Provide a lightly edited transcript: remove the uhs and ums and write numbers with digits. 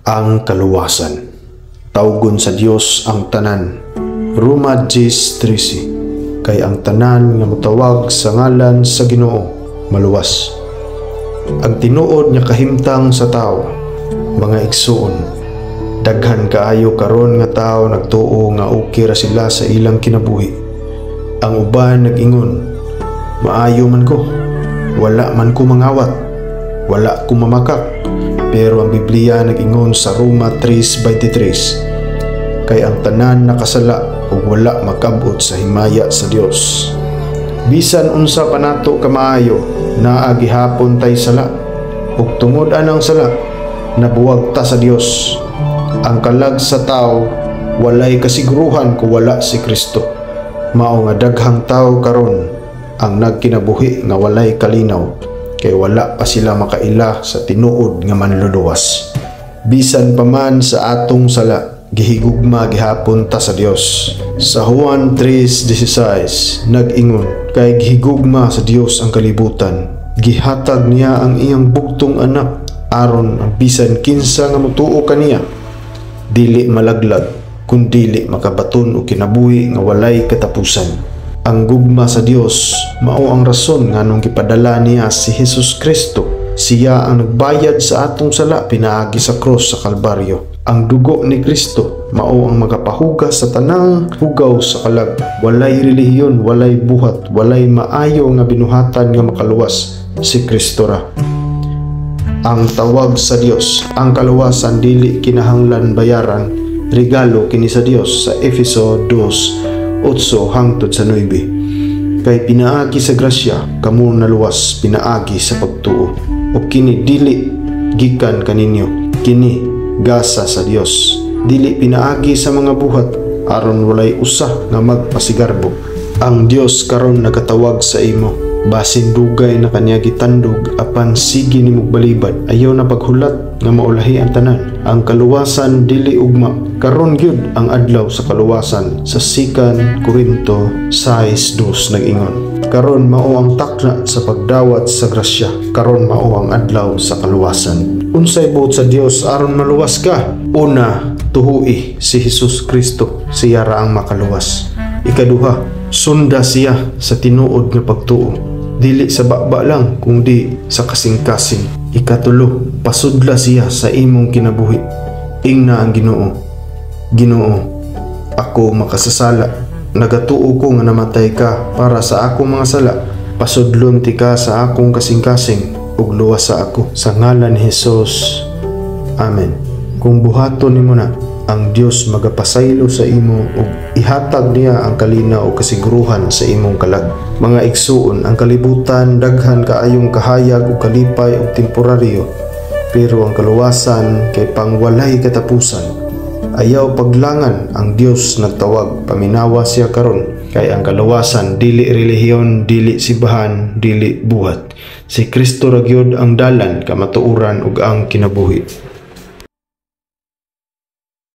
ang kaluwasan. Tawgon sa Dios ang tanan. Roma 10:13. Kay ang tanan nga motawag sa ngalan sa Ginoo maluwas. Ang tinuod niya kahimtang sa tao, mga igsuon, daghan kaayo karon nga tao nagtuo nga okay ra sila sa ilang kinabuhi. Ang uban nag-ingon, maayo man ko, wala man ko mangawat, wala ko mamakak. Pero ang Biblia nag-ingon sa Roma 3:23, kay ang tanan nakasala ug wala makabot sa himaya sa Dios. Bisan unsa pa nato kamaayo, naa gihapon tay sala, ug tungod anang sala nabuwag ta sa Dios. Ang kalag sa tao walay kasiguruhan kung wala si Kristo. Mao nga daghang tao karon ang nagkinabuhi nga walay kalinaw, kay wala pa sila makaila sa tinuod nga manluluwas. Bisan pa man sa atong sala, gihigugma gihapon ta sa Dios. Sa Juan 3:16 nag-ingon, kay gihigugma sa Dios ang kalibutan, gihatag niya ang iyang bugtong anak aron ang bisan kinsa nga motuo kaniya dili malaglag kundi makabaton og kinabuhi nga walay katapusan. Ang gugma sa Dios mao ang rason nganong gipadala niya si Hesus Kristo. Siya ang nagbayad sa atong sala pinaagi sa cross sa Kalbaryo. Ang dugo ni Kristo mao ang magapahugas sa tanang hugaw sa kalag. Walay relihiyon, walay buhat, walay maayo nga binuhatan nga makaluwas, si Kristo ra. Ang tawag sa Dios, ang kaluwasan dili kinahanglan bayaran, regalo kini sa Dios sa Efeso 2:8-9. Kay pinaagi sa grasya kamo naluwas pinaagi sa pagtuo, o kini dili gikan kaninyo, kini gasa sa Dios. Dili pinaagi sa mga buhat aron walay usah nga magpasigarbog. Ang Dios karon nagatawag sa imo, basin dugay na kanya gitandog apan sige nimog balibad, ayaw na paghulat nga maulahi ang tanan. Ang kaluwasan dili ugma, karon gyud ang adlaw sa kaluwasan. Sa 2 Korinto 6:2 nag-ingon, karon mao ang takna sa pagdawat sa grasya, karon mao ang adlaw sa kaluwasan. Unsay buot sa Dios aron maluwas ka? Una, tuhui si Hesus Kristo, siya ra ang makaluwas. Ikaduha, sunda siya sa tinuod nga pagtuo, dili sa baba lang kundi sa kasing-kasing. Ikatulo, pasudla siya sa imong kinabuhi. Ingna ang Ginoo, Ginoo, ako makasasala, nagatuo ko nga namatay ka para sa akong mga sala. Pasudlon ti ka sa akong kasing-kasing ug luwas sa ako, sa ngalan ni Hesus. Amen. Kung buhaton nimo na, ang Dios magapasaylo sa imo ug ihatag niya ang kalinaw o kasiguruhan sa imong kalag. Mga igsuon, ang kalibutan daghan kaayong kahayag o kalipay o temporaryo, pero ang kaluwasan kay pangwalay katapusan. Ayaw paglangan, ang Dios nagtawag, paminawa siya karon, kay ang kaluwasan dili relihiyon, dili sibahan, dili buhat. Si Kristo ra gyud ang dalan, kamatuoran ug ang kinabuhi.